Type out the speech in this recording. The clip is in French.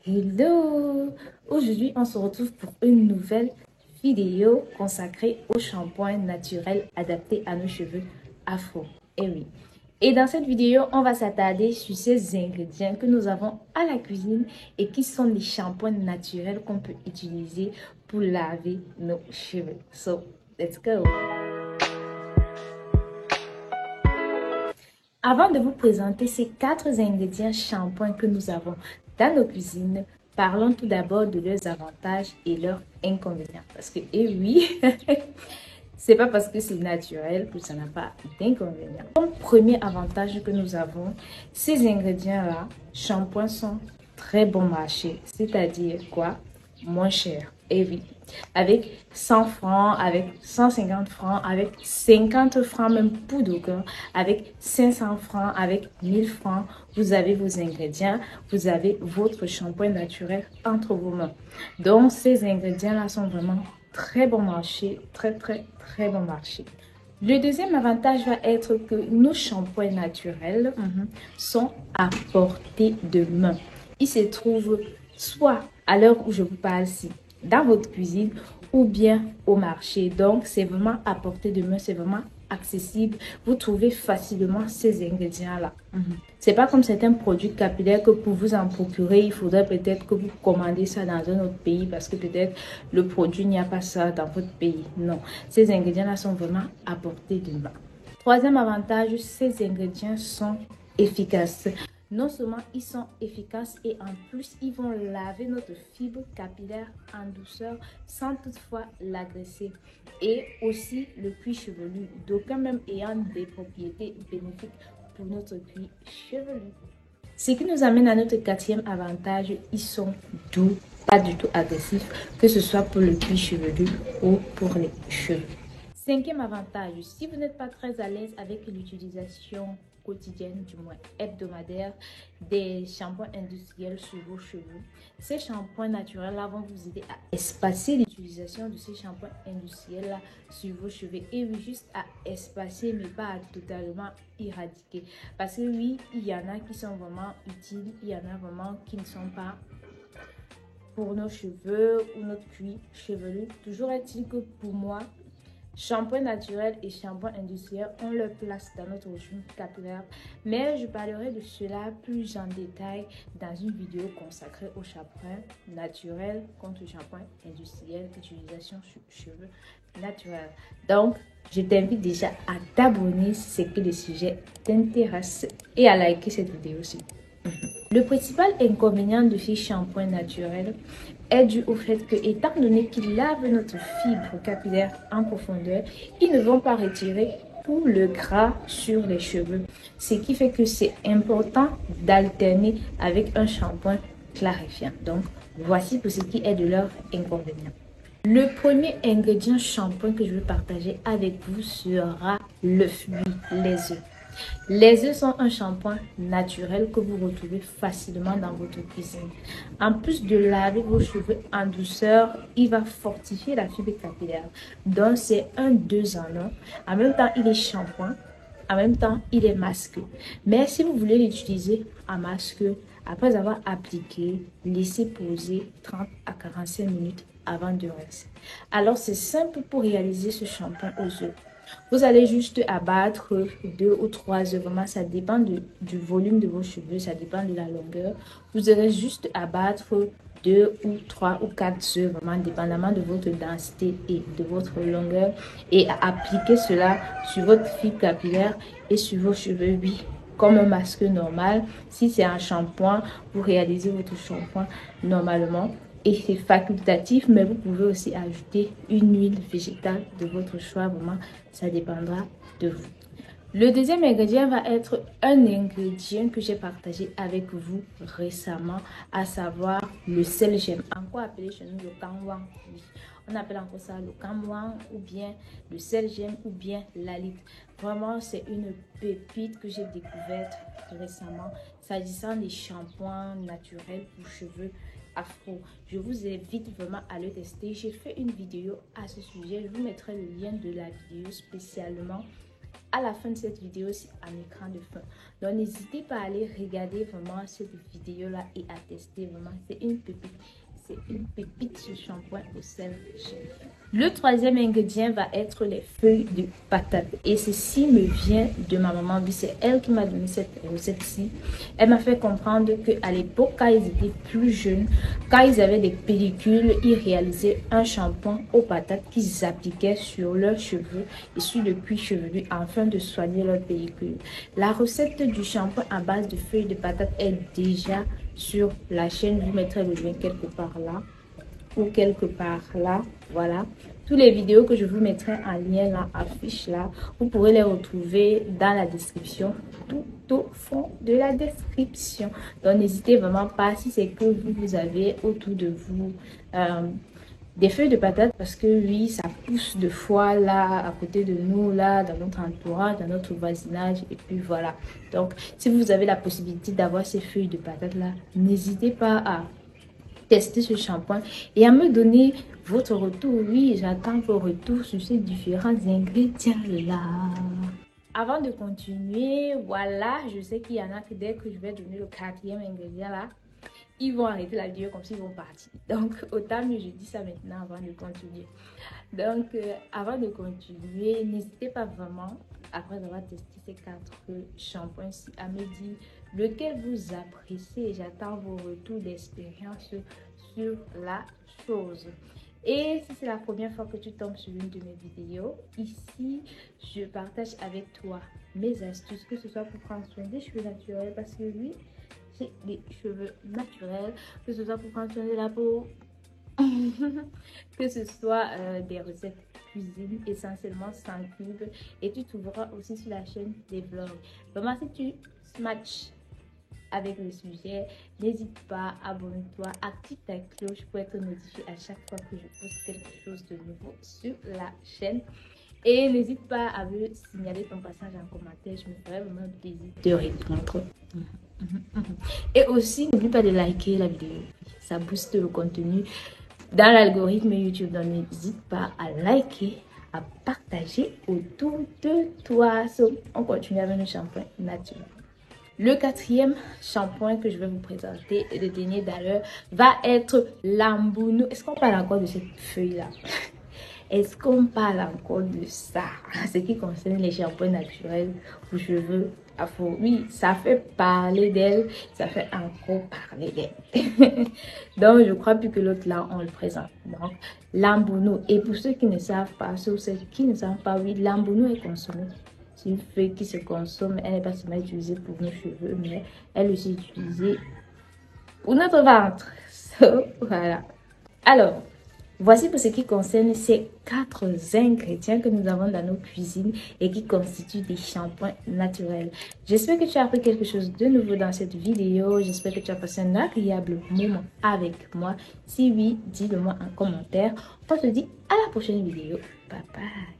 Hello! Aujourd'hui, on se retrouve pour une nouvelle vidéo consacrée au shampoing naturel adapté à nos cheveux afro. Eh oui. Et dans cette vidéo, on va s'attarder sur ces ingrédients que nous avons à la cuisine et qui sont les shampoings naturels qu'on peut utiliser pour laver nos cheveux. So, let's go! Avant de vous présenter ces 4 ingrédients shampoing que nous avons dans nos cuisines, parlons tout d'abord de leurs avantages et leurs inconvénients. Parce que, eh oui, c'est pas parce que c'est naturel que ça n'a pas d'inconvénients. Comme premier avantage que nous avons, ces ingrédients-là, shampoing, sont très bon marché. C'est-à-dire quoi? Moins cher. Et oui, avec 100 francs, avec 150 francs, avec 50 francs même pour d'aucuns, avec 500 francs, avec 1000 francs, vous avez vos ingrédients, vous avez votre shampoing naturel entre vos mains. Donc, ces ingrédients-là sont vraiment très bon marché, très bon marché. Le deuxième avantage va être que nos shampoings naturels sont à portée de main. Ils se trouvent soit à l'heure où je vous parle ici, dans votre cuisine ou bien au marché. Donc, c'est vraiment à portée de main, c'est vraiment accessible. Vous trouvez facilement ces ingrédients-là. C'est pas comme certains produits capillaires que pour vous en procurer, il faudrait peut-être que vous commandez ça dans un autre pays parce que peut-être le produit n'y a pas ça dans votre pays. Non, ces ingrédients-là sont vraiment à portée de main. Troisième avantage, ces ingrédients sont efficaces. Non seulement ils sont efficaces et en plus ils vont laver notre fibre capillaire en douceur sans toutefois l'agresser. Et aussi le cuir chevelu, d'aucuns même ayant des propriétés bénéfiques pour notre cuir chevelu. Ce qui nous amène à notre quatrième avantage, ils sont doux, pas du tout agressifs, que ce soit pour le cuir chevelu ou pour les cheveux. Cinquième avantage, si vous n'êtes pas très à l'aise avec l'utilisation quotidienne, du moins hebdomadaire, des shampoings industriels sur vos cheveux, ces shampoings naturels-là vont vous aider à espacer l'utilisation de ces shampoings industriels-là sur vos cheveux. Et oui, juste à espacer, mais pas à totalement éradiquer. Parce que oui, il y en a qui sont vraiment utiles, il y en a vraiment qui ne sont pas pour nos cheveux ou notre cuir chevelu. Toujours est-il que pour moi, shampoing naturel et shampoing industriel ont leur place dans notre régime capillaire, mais je parlerai de cela plus en détail dans une vidéo consacrée au shampoing naturel contre shampoing industriel, utilisation sur cheveux naturels. Donc, je t'invite déjà à t'abonner si c'est que le sujet t'intéresse et à liker cette vidéo aussi. Le principal inconvénient de ces shampoings naturels est dû au fait que, étant donné qu'ils lavent notre fibre capillaire en profondeur, ils ne vont pas retirer tout le gras sur les cheveux. Ce qui fait que c'est important d'alterner avec un shampoing clarifiant. Donc, voici pour ce qui est de leurs inconvénients. Le premier ingrédient shampoing que je veux partager avec vous sera l'œuf, les œufs. Les œufs sont un shampoing naturel que vous retrouvez facilement dans votre cuisine. En plus de laver vos cheveux en douceur, il va fortifier la fibre capillaire. Donc, c'est un 2 en 1. En même temps, il est shampoing. En même temps, il est masqueux. Mais si vous voulez l'utiliser en masqueux, après avoir appliqué, laissez poser 30 à 45 minutes avant de rincer. Alors, c'est simple pour réaliser ce shampoing aux œufs. Vous allez juste abattre 2 ou 3 œufs. Vraiment, ça dépend du volume de vos cheveux, ça dépend de la longueur. Vous allez juste abattre 2 ou 3 ou 4 œufs, vraiment dépendamment de votre densité et de votre longueur. Et appliquer cela sur votre fibre capillaire et sur vos cheveux, oui, comme un masque normal. Si c'est un shampoing, vous réalisez votre shampoing normalement. Et c'est facultatif, mais vous pouvez aussi ajouter une huile végétale de votre choix. Vraiment, ça dépendra de vous. Le deuxième ingrédient va être un ingrédient que j'ai partagé avec vous récemment, à savoir le sel gemme. Encore appelé chez nous le kamwang. Oui. On appelle encore ça le kamwang ou bien le sel gemme ou bien l'alite. Vraiment, c'est une pépite que j'ai découverte récemment s'agissant des shampoings naturels pour cheveux afro. Je vous invite vraiment à le tester. J'ai fait une vidéo à ce sujet. Je vous mettrai le lien de la vidéo spécialement à la fin de cette vidéo, c'est un écran de fin. Donc, n'hésitez pas à aller regarder vraiment cette vidéo-là et à tester. Vraiment, c'est une pépite. C'est une pépite ce shampoing au sel. Le troisième ingrédient va être les feuilles de patate. Et ceci me vient de ma maman. C'est elle qui m'a donné cette recette-ci. Elle m'a fait comprendre qu'à l'époque, quand ils étaient plus jeunes, quand ils avaient des pellicules, ils réalisaient un shampoing aux patates qu'ils appliquaient sur leurs cheveux et sur le cuir chevelu afin de soigner leurs pellicules. La recette du shampoing à base de feuilles de patate est déjà sur la chaîne. Je vous mettrai le lien quelque part là ou quelque part là. Voilà, toutes les vidéos que je vous mettrai en lien là, affiche là, vous pourrez les retrouver dans la description, tout au fond de la description. Donc n'hésitez vraiment pas, si c'est que vous avez autour de vous des feuilles de patate, parce que oui, ça pousse de fois là à côté de nous, là dans notre entourage, dans notre voisinage, et puis voilà. Donc si vous avez la possibilité d'avoir ces feuilles de patate là, n'hésitez pas à tester ce shampoing et à me donner votre retour. Oui, j'attends vos retours sur ces différents ingrédients là. Avant de continuer, voilà, je sais qu'il y en a que dès que je vais donner le quatrième ingrédient là, ils vont arrêter la vidéo comme s'ils vont partir. Donc, autant mieux je dis ça maintenant avant de continuer. Donc, avant de continuer, n'hésitez pas vraiment, après avoir testé ces 4 shampoings, à me dire lequel vous appréciez. J'attends vos retours d'expérience sur la chose. Et si c'est la première fois que tu tombes sur une de mes vidéos, ici, je partage avec toi mes astuces, que ce soit pour prendre soin des cheveux naturels, parce que oui, j'ai des cheveux naturels, que ce soit pour prendre soin de la peau, que ce soit des recettes cuisine essentiellement sans pub, et tu trouveras aussi sur la chaîne des vlogs. Vraiment, si tu matches avec le sujet, n'hésite pas, abonne-toi, active ta cloche pour être notifié à chaque fois que je poste quelque chose de nouveau sur la chaîne. Et n'hésite pas à me signaler ton passage en commentaire, je me ferai vraiment plaisir de répondre. Et aussi, n'oublie pas de liker la vidéo, ça booste le contenu dans l'algorithme YouTube. Donc n'hésite pas à liker, à partager autour de toi. On continue avec le shampoing naturel. Le quatrième shampoing que je vais vous présenter, et le dernier d'ailleurs, va être l'Ambounou. Est-ce qu'on parle encore de cette feuille-là? Est-ce qu'on parle encore de ça? Ce qui concerne les shampoings naturels aux cheveux afro. Oui, ça fait parler d'elle, ça fait encore parler d'elle. Donc, je crois plus que l'autre là, on le présente. Donc, l'Ambounou. Et pour ceux qui ne savent pas, ceux qui ne savent pas, oui, l'Ambounou est consommé. C'est une feuille qui se consomme, elle n'est pas seulement utilisée pour nos cheveux, mais elle est aussi utilisée pour notre ventre. Voilà. Alors, voici pour ce qui concerne ces 4 ingrédients que nous avons dans nos cuisines et qui constituent des shampoings naturels. J'espère que tu as appris quelque chose de nouveau dans cette vidéo. J'espère que tu as passé un agréable moment avec moi. Si oui, dis-le moi en commentaire. On se dit à la prochaine vidéo. Bye bye.